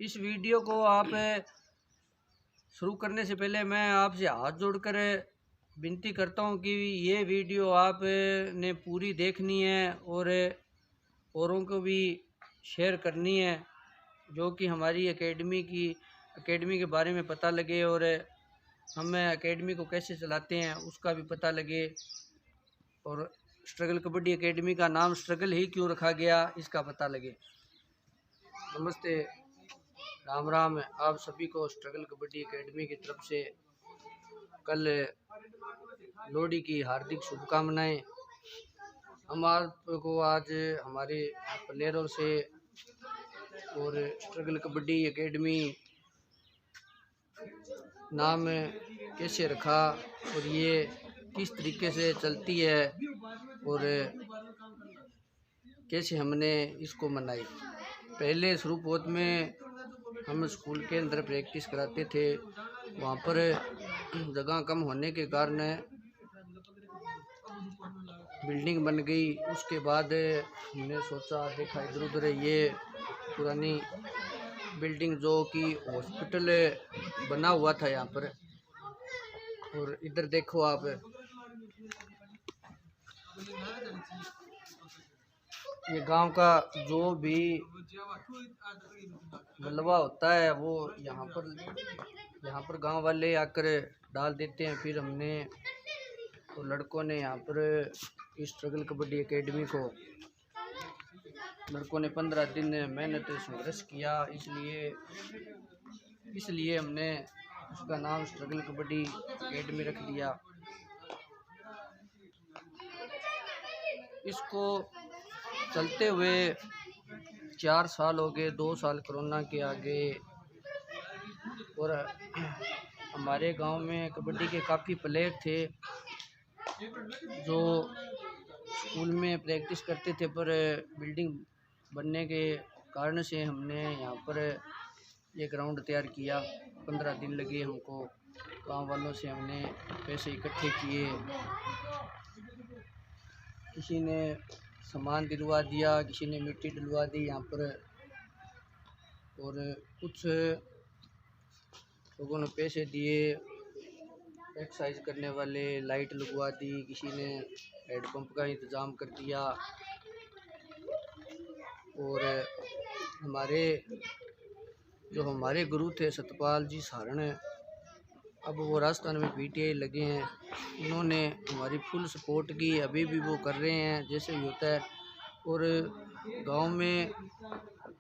इस वीडियो को आप शुरू करने से पहले मैं आपसे हाथ जोड़कर विनती करता हूं कि ये वीडियो आप ने पूरी देखनी है और औरों को भी शेयर करनी है, जो कि हमारी एकेडमी के बारे में पता लगे और हम एकेडमी को कैसे चलाते हैं उसका भी पता लगे, और स्ट्रगल कबड्डी एकेडमी का नाम स्ट्रगल ही क्यों रखा गया इसका पता लगे। नमस्ते, राम राम। आप सभी को स्ट्रगल कबड्डी एकेडमी की तरफ से कल लोहड़ी की हार्दिक शुभकामनाएं। हम आपको आज हमारे प्लेयरों से और स्ट्रगल कबड्डी एकेडमी नाम कैसे रखा और ये किस तरीके से चलती है और कैसे हमने इसको मनाई। पहले शुरुआत में हम स्कूल के अंदर प्रैक्टिस कराते थे, वहाँ पर जगह कम होने के कारण बिल्डिंग बन गई। उसके बाद हमने सोचा, देखा इधर उधर, ये पुरानी बिल्डिंग जो कि हॉस्पिटल बना हुआ था यहाँ पर, और इधर देखो आप, ये गांव का जो भी मलबा होता है वो यहाँ पर गांव वाले आकर डाल देते हैं। फिर हमने तो लड़कों ने यहाँ पर इस स्ट्रगल कबड्डी एकेडमी को लड़कों ने 15 दिन मेहनत संघर्ष किया, इसलिए हमने उसका नाम स्ट्रगल कबड्डी एकेडमी रख दिया। इसको चलते हुए 4 साल हो गए, 2 साल कोरोना के आगे, और हमारे गांव में कबड्डी के काफ़ी प्लेयर थे जो स्कूल में प्रैक्टिस करते थे, पर बिल्डिंग बनने के कारण से हमने यहाँ पर ये ग्राउंड तैयार किया। 15 दिन लगे हमको, गांव वालों से हमने पैसे इकट्ठे किए, किसी ने सामान दिलवा दिया, किसी ने मिट्टी डलवा दी यहाँ पर, और कुछ लोगों ने पैसे दिए, एक्सरसाइज करने वाले लाइट लगवा दी, किसी ने हेडपम्प का इंतज़ाम कर दिया। और हमारे गुरु थे सतपाल जी सारण, अब वो राजस्थान में PTI लगे हैं, उन्होंने हमारी फुल सपोर्ट की, अभी भी वो कर रहे हैं जैसे भी होता है। और गांव में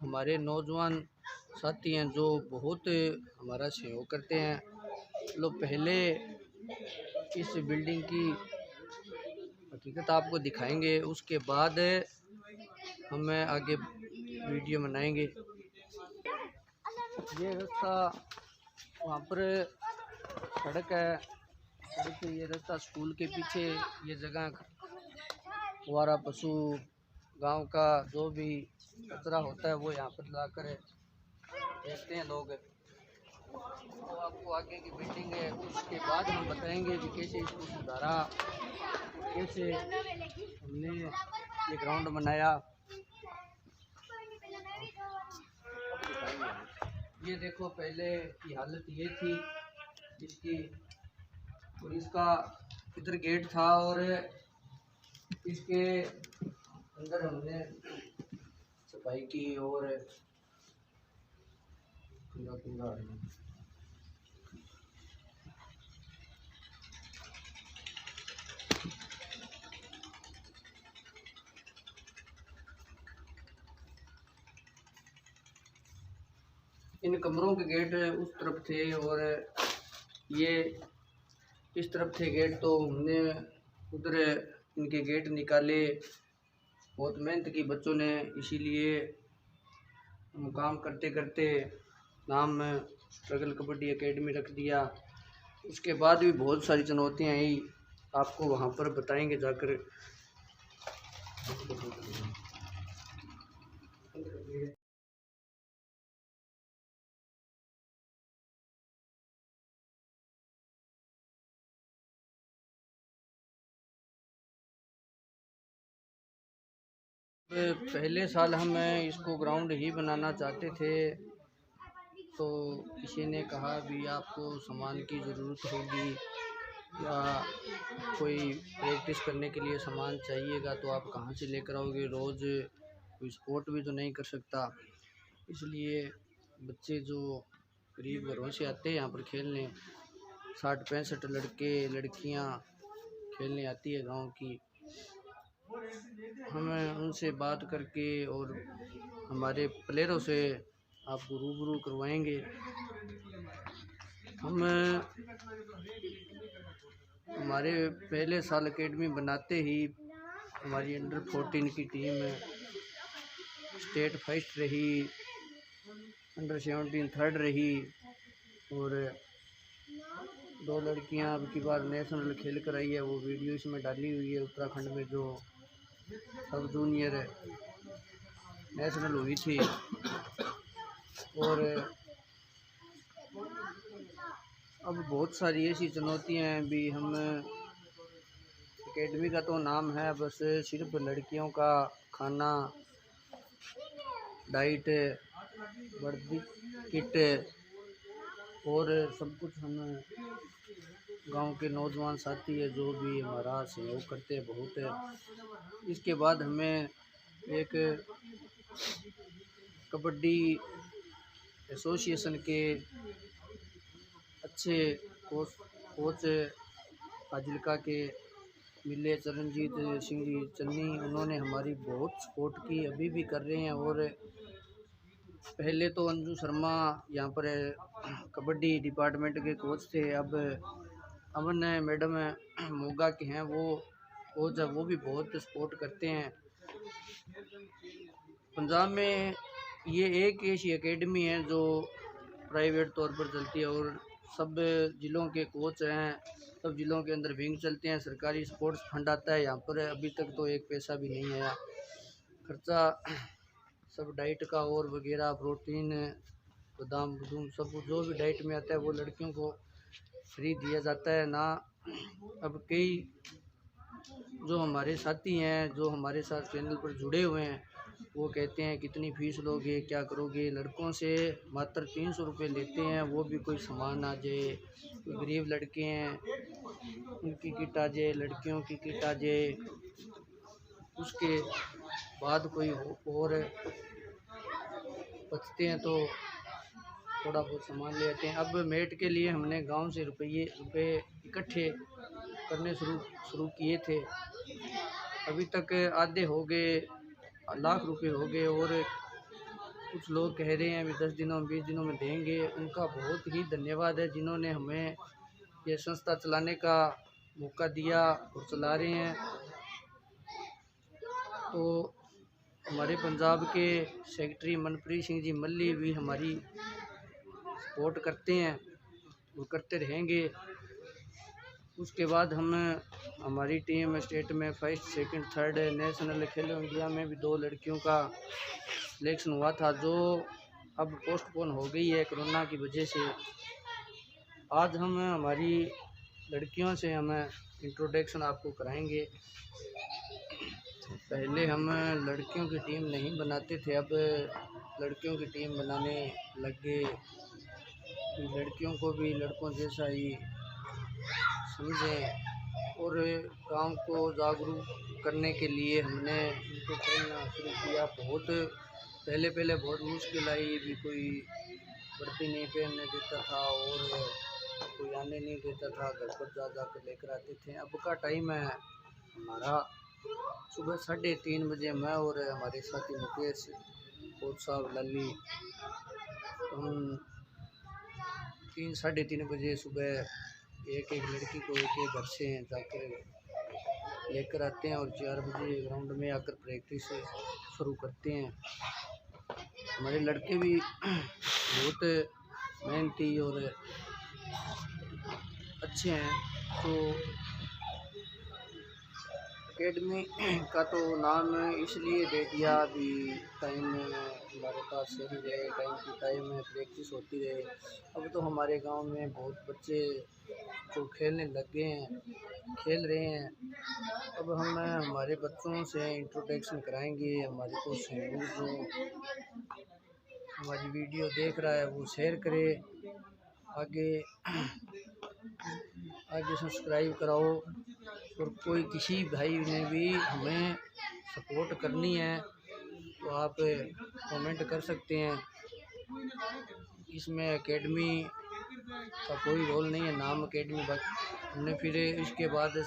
हमारे नौजवान साथी हैं जो बहुत हमारा सहयोग करते हैं। लोग पहले इस बिल्डिंग की हकीकत आपको दिखाएंगे, उसके बाद हम आगे वीडियो बनाएंगे। ये रास्ता वहाँ पर सड़क है, सड़क से ये रास्ता स्कूल के पीछे, ये जगह फुवारा पशु गांव का जो भी कचरा होता है वो यहाँ पर लाकर फेंकते हैं लोग। तो आपको आगे की बिल्डिंग है, उसके बाद हम बताएंगे कि कैसे इसको सुधारा, कैसे हमने ये ग्राउंड बनाया। ये देखो, पहले की हालत ये थी इसकी, और इसका इधर गेट था और इसके अंदर हमने सफाई की और इन कमरों के गेट उस तरफ थे और ये इस तरफ थे गेट, तो हमने उधर इनके गेट निकाले। बहुत मेहनत की बच्चों ने, इसीलिए हम काम करते करते नाम स्ट्रगल कबड्डी एकेडमी रख दिया। उसके बाद भी बहुत सारी चुनौतियाँ आई, आपको वहाँ पर बताएंगे जाकर। पहले साल हम इसको ग्राउंड ही बनाना चाहते थे, तो किसी ने कहा भी आपको सामान की ज़रूरत होगी या कोई प्रैक्टिस करने के लिए सामान चाहिएगा तो आप कहाँ से लेकर आओगे, रोज़ कोई स्पोर्ट भी तो नहीं कर सकता। इसलिए बच्चे जो गरीब घरों से आते हैं यहाँ पर खेलने, 60-65 लड़के लड़कियाँ खेलने आती है गांव की, हमें उनसे बात करके और हमारे प्लेयरों से आपको रूबरू करवाएंगे। हम हमारे पहले साल एकेडमी बनाते ही हमारी अंडर 14 की टीम स्टेट फर्स्ट रही, अंडर 17 थर्ड रही और 2 लड़कियां अब की बार नेशनल खेल कर आई है, वो वीडियो इसमें डाली हुई है। उत्तराखंड में जो सब जूनियर नेशनल हुई थी। और अब बहुत सारी ऐसी चुनौतियां हैं भी। हम एकेडमी का तो नाम है, बस सिर्फ लड़कियों का खाना, डाइट, वर्दी, किट और सब कुछ हम गांव के नौजवान साथी है जो भी हमारा सहयोग करते हैं बहुत है। इसके बाद हमें एक कबड्डी एसोसिएशन के अच्छे कोच फाजिल्का के मिले, चरणजीत सिंह जी चन्नी, उन्होंने हमारी बहुत सपोर्ट की, अभी भी कर रहे हैं। और पहले तो अंजू शर्मा यहाँ पर कबड्डी डिपार्टमेंट के कोच थे, अब अमन मैडम मोगा के हैं वो कोच है, वो भी बहुत सपोर्ट करते हैं। पंजाब में ये एक ऐसी एकेडमी है जो प्राइवेट तौर पर चलती है और सब ज़िलों के कोच हैं, सब ज़िलों के अंदर विंग चलते हैं, सरकारी स्पोर्ट्स फंड आता है यहाँ पर। अभी तक तो एक पैसा भी नहीं आया, खर्चा सब डाइट का और वगैरह प्रोटीन बादाम बदूम सब जो भी डाइट में आता है वो लड़कियों को फ्री दिया जाता है ना। अब कई जो हमारे साथी हैं जो हमारे साथ चैनल पर जुड़े हुए हैं वो कहते हैं कितनी फ़ीस लोगे, क्या करोगे। लड़कों से मात्र 300 रुपये लेते हैं, वो भी कोई सामान आ जाए, कोई गरीब लड़के हैं उनकी किट आ जाए, लड़कियों की किट आ जाए, उसके बाद कोई और बचते हैं तो थोड़ा बहुत सामान ले आते हैं। अब मेट के लिए हमने गांव से रुपये इकट्ठे करने शुरू किए थे, अभी तक आधे हो गए, लाख रुपए हो गए और कुछ लोग कह रहे हैं अभी 10 दिनों 20 दिनों में देंगे। उनका बहुत ही धन्यवाद है जिन्होंने हमें ये संस्था चलाने का मौका दिया और चला रहे हैं। तो हमारे पंजाब के सेक्रेटरी मनप्रीत सिंह जी मल्ली भी हमारी सपोर्ट करते हैं, वो करते रहेंगे। उसके बाद हमारी टीम स्टेट में फर्स्ट सेकंड थर्ड नेशनल खेलो इंडिया में भी 2 लड़कियों का सिलेक्शन हुआ था जो अब पोस्टपोन हो गई है कोरोना की वजह से। आज हम हमारी लड़कियों से हम इंट्रोडक्शन आपको कराएंगे। पहले हम लड़कियों की टीम नहीं बनाते थे, अब लड़कियों की टीम बनाने लग गए। लड़कियों को भी लड़कों जैसा ही समझें और गांव को जागरूक करने के लिए हमने इनको खेलना शुरू किया। बहुत पहले बहुत मुश्किल आई भी, कोई वर्दी नहीं पहनने देता था और कोई आने नहीं देता था, घर पर जा कर लेकर आते थे। अब का टाइम है हमारा सुबह 3:30 बजे मैं और हमारे साथी मुकेश कोच साहब लाली हम 3-3:30 बजे सुबह एक लड़की को एक घर से जाकर लेकर आते हैं और 4 बजे ग्राउंड में आकर प्रैक्टिस शुरू करते हैं। हमारे लड़के भी बहुत मेहनती और अच्छे हैं। तो एकेडमी का तो नाम इसलिए दे दिया अभी टाइम हमारे पास सही रहे, टाइम टू टाइम प्रैक्टिस होती रहे। अब तो हमारे गांव में बहुत बच्चे जो खेलने लग गए हैं, खेल रहे हैं। अब हम हमारे बच्चों से इंट्रोडक्शन कराएंगे हमारे को सहयोग जो हमारी वीडियो देख रहा है वो शेयर करे, आगे आगे सब्सक्राइब कराओ। और कोई किसी भाई ने भी हमें सपोर्ट करनी है तो आप कमेंट कर सकते हैं। इसमें एकेडमी का कोई रोल नहीं है, नाम एकेडमी हमने फिर इसके बाद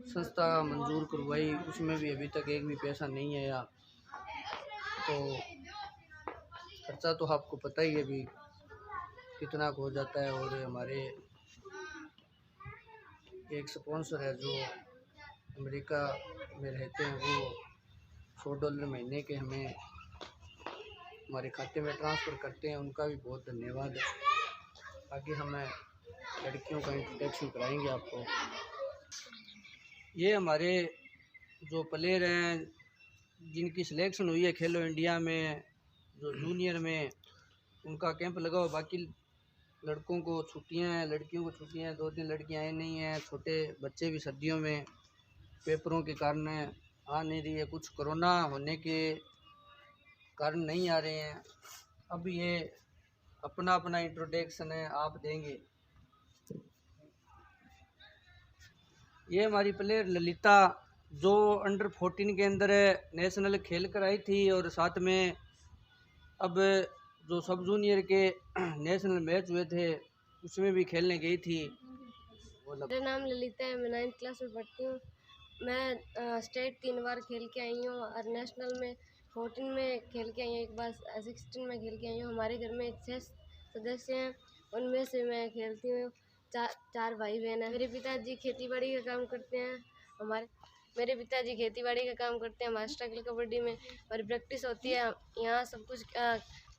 संस्था मंजूर करवाई, उसमें भी अभी तक एक भी पैसा नहीं आया। तो खर्चा तो आपको पता ही है अभी कितना हो जाता है। और हमारे एक स्पॉन्सर है जो अमेरिका में रहते हैं, वो $100 महीने के हमें हमारे खाते में ट्रांसफ़र करते हैं, उनका भी बहुत धन्यवाद। आगे हमें लड़कियों का इंट्रोडक्शन कराएंगे आपको। ये हमारे जो प्लेयर हैं जिनकी सिलेक्शन हुई है खेलो इंडिया में, जो जूनियर में, उनका कैंप लगा हुआ। बाकी लड़कों को छुट्टियां हैं, लड़कियों को छुट्टियां हैं, 2-3 लड़कियां आई नहीं हैं। छोटे बच्चे भी सर्दियों में पेपरों के कारण आ नहीं रही है, कुछ कोरोना होने के कारण नहीं आ रहे हैं। अब ये अपना अपना इंट्रोडक्शन है आप देंगे। ये हमारी प्लेयर ललिता जो अंडर 14 के अंदर नेशनल खेल कर आई थी, और साथ में अब जो सब जूनियर के नेशनल मैच हुए थे उसमें भी खेलने गई थी। मेरा नाम ललिता है, मैं 9th क्लास में पढ़ती हूँ। मैं स्टेट 3 बार खेल के आई हूँ और नेशनल में 14 में खेल के आई हूँ, एक बार 16 में खेल के आई हूँ। हमारे घर में 6 सदस्य हैं, उनमें से मैं खेलती हूँ। चार भाई बहन हैं। मेरे पिताजी खेती बाड़ी का काम करते हैं। मेरे पिताजी खेती बाड़ी का काम करते हैं। हमारे स्ट्रगल कबड्डी में हमारी प्रैक्टिस होती है यहाँ सब कुछ।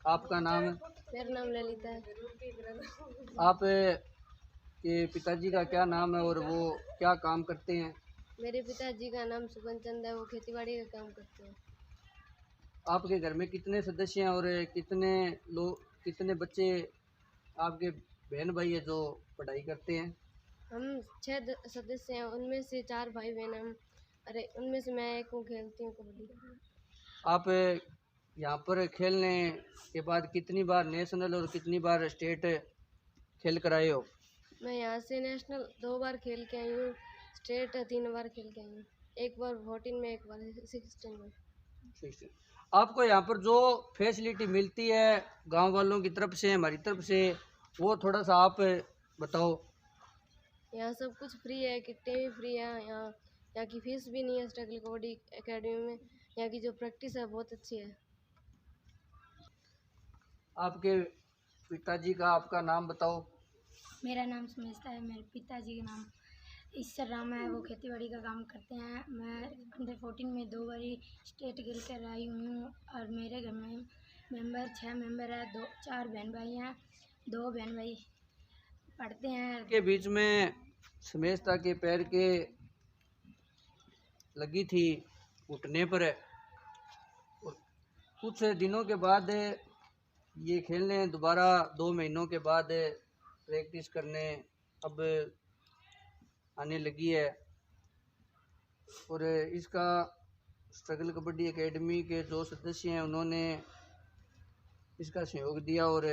आपका नाम? मेरा नाम ललिता है। आप के पिताजी का क्या नाम है और वो क्या काम करते हैं? मेरे पिताजी का नाम सुबन चंद है, वो खेती बाड़ी का काम करते हैं। आपके घर में कितने सदस्य हैं और कितने बच्चे आपके बहन भाई है जो पढ़ाई करते हैं? हम 6 सदस्य हैं, उनमें से 4 भाई बहन हैं। अरे उनमें से मैं एक हूँ, खेलती हूँ कबड्डी। आप यहाँ पर खेलने के बाद कितनी बार नेशनल और कितनी बार स्टेट खेल कर आए हो? मैं यहाँ से नेशनल 2 बार खेल के आई हूँ, स्टेट 3 बार खेल के आई हूँ। एक बार 14 में, एक बार 16 में। आपको यहाँ पर जो फैसिलिटी मिलती है गांव वालों की तरफ से, हमारी तरफ से, वो थोड़ा सा आप बताओ। यहाँ सब कुछ फ्री है, किट्टे भी फ्री है। यहाँ की फीस भी नहीं है स्ट्रगल कबड्डी एकेडमी में। यहाँ की जो प्रैक्टिस है बहुत अच्छी है। आपके पिताजी का आपका नाम बताओ। मेरा नाम सुमेशता है, मेरे पिताजी का नाम ईश्वर राम है, वो खेतीबाड़ी का काम करते हैं। मैं अंडर 14 में 2 बारी स्टेट खेल कर आई हूँ और मेरे घर में 6 मेंबर है। 4 बहन भाई हैं, 2 बहन भाई पढ़ते हैं। के बीच में सुमेशता के पैर के लगी थी घुटने पर, और कुछ दिनों के बाद ये खेलने दोबारा 2 महीनों के बाद प्रैक्टिस करने अब आने लगी है। और इसका स्ट्रगल कबड्डी एकेडमी के जो सदस्य हैं उन्होंने इसका सहयोग दिया और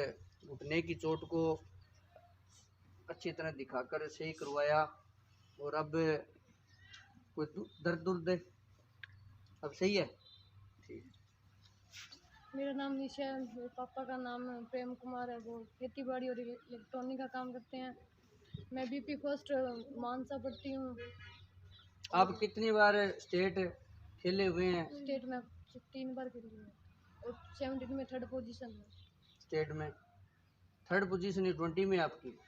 घुटने की चोट को अच्छी तरह दिखाकर सही करवाया। और अब कोई दर्द अब सही है। ठीक। मेरा नाम निशा है, मेरे पापा का नाम प्रेम कुमार है, वो खेती बाड़ी और इलेक्ट्रॉनिक का काम करते हैं। मैं BP फर्स्ट मानसा पढ़ती हूँ। आप कितनी बार स्टेट खेले हुए हैं? स्टेट में 3 बार खेली हूँ और 17 में 3rd पोजीशन है। स्टेट में 3rd पोजीशन है 20 में आपकी।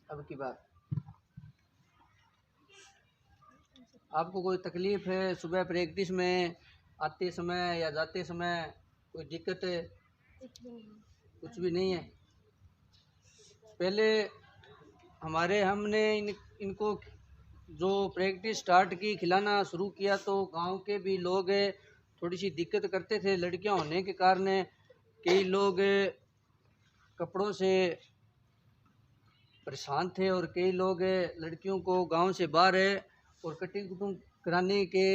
अब की बात आपको कोई तकलीफ है सुबह प्रैक्टिस में आते समय या जाते समय? कोई दिक्कत है? कुछ भी नहीं है। पहले हमने इनको जो प्रैक्टिस स्टार्ट की, खिलाना शुरू किया, तो गांव के भी लोग थोड़ी सी दिक्कत करते थे। लड़कियां होने के कारण कई लोग कपड़ों से परेशान थे और कई लोग लड़कियों को गांव से बाहर और कटिंग कुटिंग कराने के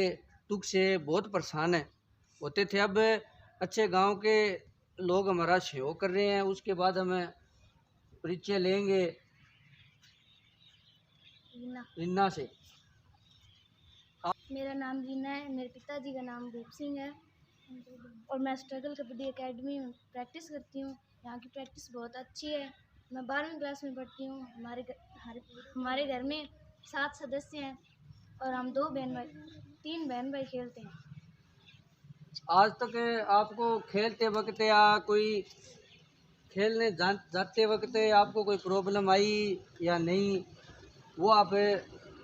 दुख से बहुत परेशान है। होते थे। अब अच्छे गांव के लोग हमारा सहयोग कर रहे हैं। उसके बाद हमें परिचय लेंगे रीना से। मेरा नाम रीना है, मेरे पिताजी का नाम भूप सिंह है और मैं स्ट्रगल कबड्डी एकेडमी में प्रैक्टिस करती हूँ। यहाँ की प्रैक्टिस बहुत अच्छी है। मैं 12वीं क्लास में पढ़ती हूँ। हमारे घर में 7 सदस्य हैं और हम 3 बहन भाई खेलते हैं। आज तक आपको खेलते वक्त या कोई खेलने जाते वक्त आपको कोई प्रॉब्लम आई या नहीं, वो आप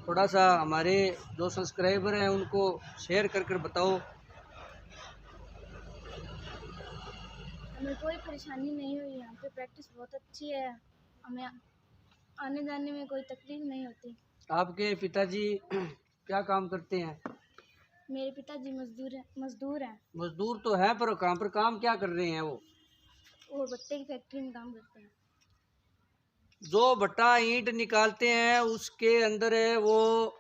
थोड़ा सा हमारे जो सब्सक्राइबर हैं उनको शेयर कर बताओ। हमें कोई परेशानी नहीं हुई। यहाँ पे प्रैक्टिस बहुत अच्छी है। हमें आने जाने में कोई तकलीफ नहीं होती। आपके पिताजी क्या काम करते हैं? मेरे पिताजी मजदूर हैं। मजदूर तो है, पर काम क्या कर रहे हैं? वो भट्टे की फैक्ट्री में काम करते हैं। जो भट्टा ईंट निकालते हैं उसके अंदर वो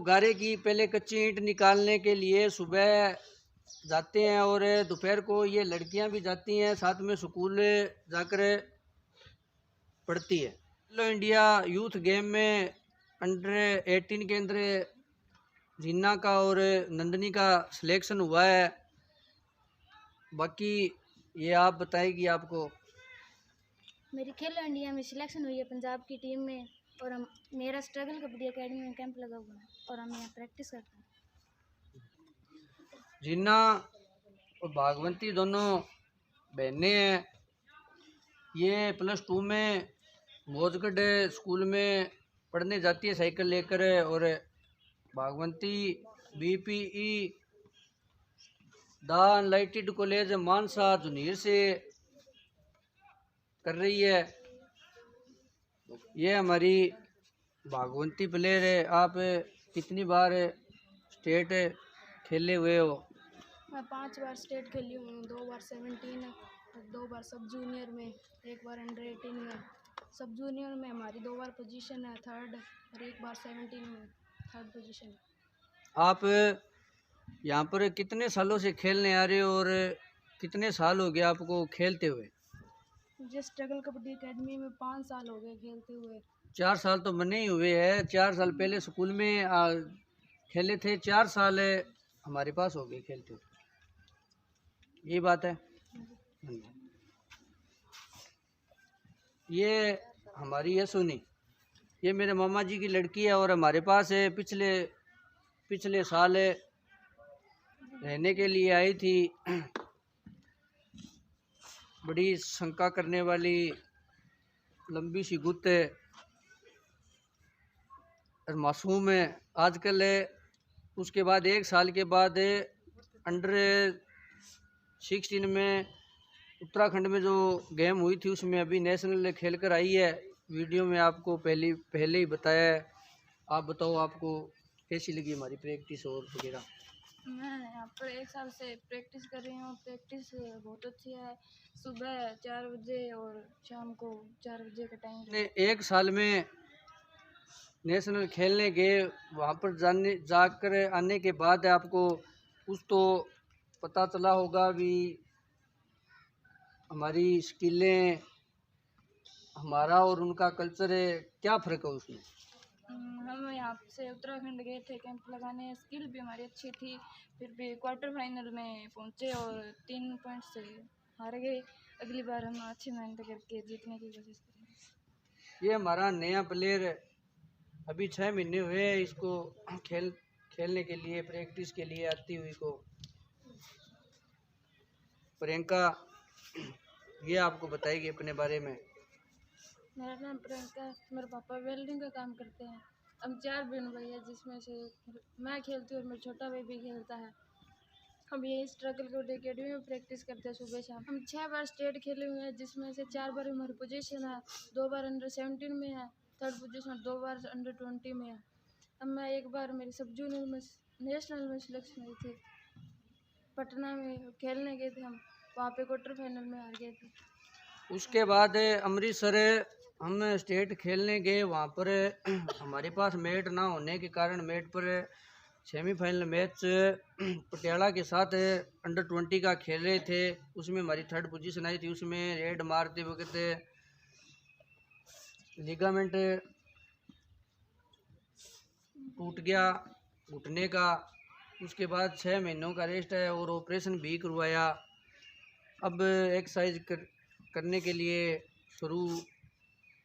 गारे की पहले कच्ची ईंट निकालने के लिए सुबह जाते हैं और दोपहर को ये लड़कियां भी जाती हैं, साथ में स्कूल जाकर पढ़ती है। खेलो इंडिया यूथ गेम में अंडर 18 के अंदर रीना का और नंदनी का सिलेक्शन हुआ है। बाकी ये आप बताएगी आपको। मेरी खेलो इंडिया में सिलेक्शन हुई है पंजाब की टीम में और मेरा स्ट्रगल कबड्डी एकेडमी में कैंप लगा हुआ है और हम यहाँ प्रैक्टिस करते हैं। रीना और भागवंती दोनों बहनें हैं। ये +2 में मौजगढ़ स्कूल में पढ़ने जाती है साइकिल लेकर, और Bhagwanti BPE the Enlightened College Mansa junior से कर रही है। ये हमारी भागवंती प्लेयर है। आप कितनी बार स्टेट खेले हुए हो? मैं 5 बार स्टेट खेली हूँ, 2 बार 17, 2 बार सब जूनियर में, 1 बार अंडर 18 में। सब जूनियर में हमारी 2 बार पोजीशन है 3rd और 1 बार 17 में 3rd पोजीशन। आप यहाँ पर कितने सालों से खेलने आ रहे हो और कितने साल हो गए आपको खेलते हुए? मुझे स्ट्रगल कबड्डी एकेडमी में 5 साल हो गए खेलते हुए। 4 साल तो बने ही हुए हैं। 4 साल पहले स्कूल में खेले थे, 4 साल हमारे पास हो गए खेलते हुए। ये बात है। ये हमारी यशोनी, ये मेरे मामा जी की लड़की है और हमारे पास है पिछले साल रहने के लिए आई थी। बड़ी शंका करने वाली लंबी सी गुत है और मासूम है। आजकल उसके बाद 1 साल के बाद अंडर 16 में उत्तराखंड में जो गेम हुई थी उसमें अभी नेशनल खेल कर आई है। वीडियो में आपको पहले ही बताया है। आप बताओ आपको कैसी लगी हमारी प्रैक्टिस और वगैरह? मैं यहाँ पर 1 साल से प्रैक्टिस कर रही हूँ। प्रैक्टिस बहुत अच्छी है। सुबह 4 बजे और शाम को 4 बजे का टाइम। 1 साल में नेशनल खेलने गए, वहाँ पर जाकर आने के बाद आपको कुछ तो पता चला होगा भी हमारी स्किलें, हमारा और उनका कल्चर है, क्या फ़र्क है उसमें? हम यहाँ से उत्तराखंड गए थे कैंप लगाने। स्किल भी हमारी अच्छी थी, फिर भी क्वार्टर फाइनल में पहुँचे और 3 पॉइंट से हार गए। अगली बार हम अच्छी मेहनत करके जीतने की कोशिश करेंगे। ये हमारा नया प्लेयर अभी 6 महीने हुए हैं इसको खेलने के लिए, प्रैक्टिस के लिए आती हुई को। प्रियंका, ये आपको बताएगी अपने बारे में। मेरा नाम प्रियंका है। मेरे पापा वेल्डिंग का काम करते हैं। हम 4 बहन भाई हैं जिसमें से मैं खेलती हूँ और मेरा छोटा भाई भी खेलता है। हम ये स्ट्रगल कबड्डी एकेडमी में प्रैक्टिस करते हैं सुबह शाम। हम 6 बार स्टेट खेले हुए हैं जिसमें से 4 बार हमारी पोजीशन है, 2 बार अंडर 17 में है 3rd पोजीशन, 2 बार अंडर 20 में है। अब मैं 1 बार मेरी सब जूनियर में नेशनल में सिलेक्शन हुई थी। पटना में खेलने गए थे हम, वहाँ पे क्वार्टर फाइनल में हार गए थे। उसके बाद अमृतसर हम स्टेट खेलने गए। वहाँ पर हमारे पास मैट ना होने के कारण मैट पर सेमीफाइनल मैच पटियाला के साथ अंडर 20 का खेल रहे थे। उसमें हमारी 3rd पोजीशन आई थी। उसमें रेड मारते वक्त लिगामेंट टूट गया घुटने का। उसके बाद 6 महीनों का रेस्ट है और ऑपरेशन भी करवाया। अब एक्सरसाइज करने के लिए शुरू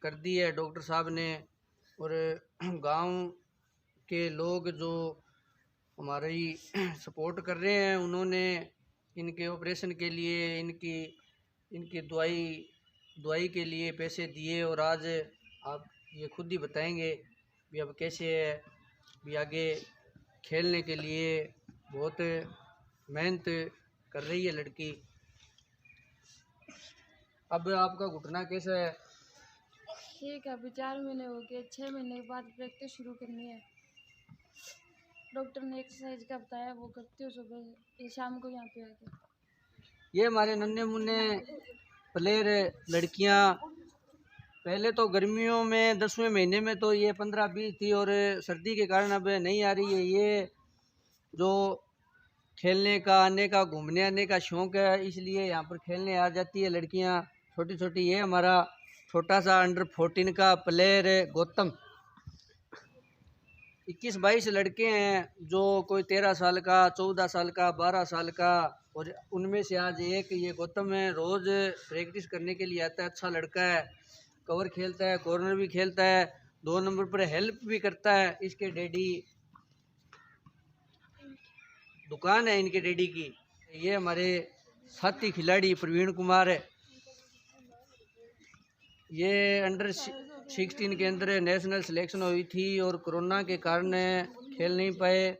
कर दी है डॉक्टर साहब ने। और गांव के लोग जो हमारी सपोर्ट कर रहे हैं, उन्होंने इनके ऑपरेशन के लिए इनकी दवाई के लिए पैसे दिए। और आज आप ये खुद ही बताएंगे भी अब कैसे है। भी आगे खेलने के लिए बहुत मेहनत कर रही है लड़की। अब आपका घुटना कैसा है? ठीक है, अभी 4 महीने हो गए। 6 महीने के बाद प्रैक्टिस शुरू करनी है। डॉक्टर ने एक्सरसाइज का बताया, वो करती हूँ सुबह या शाम को यहाँ पे आके। ये हमारे नन्हे मुन्ने प्लेयर लड़कियाँ पहले तो गर्मियों में 10वें महीने में तो ये 15-20 थी और सर्दी के कारण अब नहीं आ रही है। ये जो खेलने का आने का घूमने आने का शौक़ है, इसलिए यहाँ पर खेलने आ जाती है लड़कियाँ छोटी छोटी। ये हमारा छोटा सा अंडर 14 का प्लेयर गौतम। 21-22 लड़के हैं जो कोई 13 साल का, 14 साल का, 12 साल का। और उनमें से आज एक ये गौतम है। रोज़ प्रैक्टिस करने के लिए आता है। अच्छा लड़का है, कवर खेलता है, कॉर्नर भी खेलता है, 2 नंबर पर हेल्प भी करता है। इसके डैडी दुकान है इनके डैडी की। ये हमारे साथी खिलाड़ी प्रवीण कुमार है। ये अंडर 16 के अंदर नेशनल सिलेक्शन हुई थी और कोरोना के कारण खेल नहीं पाए।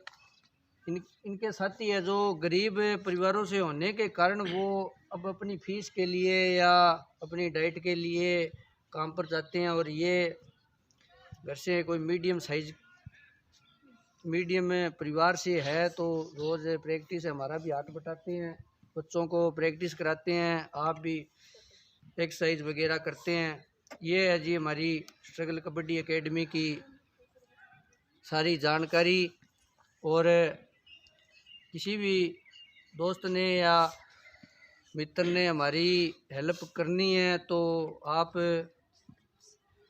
इनके साथी है जो गरीब परिवारों से होने के कारण वो अब अपनी फीस के लिए या अपनी डाइट के लिए काम पर जाते हैं। और ये घर से कोई मीडियम परिवार से है तो रोज़ प्रैक्टिस हमारा भी हाथ बटाते हैं, बच्चों को प्रैक्टिस कराते हैं, आप भी एक्सरसाइज वगैरह करते हैं। ये है जी हमारी स्ट्रगल कबड्डी एकेडमी की सारी जानकारी। और किसी भी दोस्त ने या मित्र ने हमारी हेल्प करनी है तो आप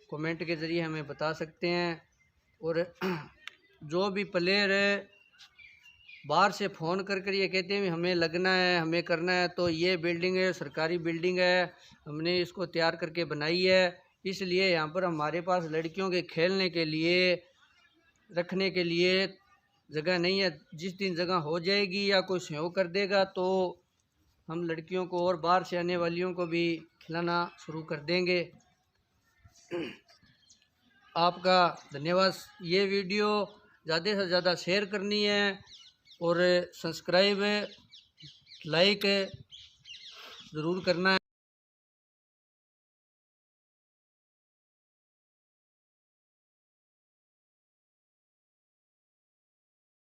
कमेंट के ज़रिए हमें बता सकते हैं। और जो भी प्लेयर है बाहर से फ़ोन कर ये कहते हैं हमें लगना है, हमें करना है, तो ये बिल्डिंग है सरकारी बिल्डिंग है, हमने इसको तैयार करके बनाई है। इसलिए यहाँ पर हमारे पास लड़कियों के खेलने के लिए रखने के लिए जगह नहीं है। जिस दिन जगह हो जाएगी या कोई सहयोग कर देगा तो हम लड़कियों को और बाहर से आने वालियों को भी खिलाना शुरू कर देंगे। आपका धन्यवाद। ये वीडियो ज़्यादा से ज़्यादा शेयर करनी है और सब्सक्राइब लाइक ज़रूर करना है।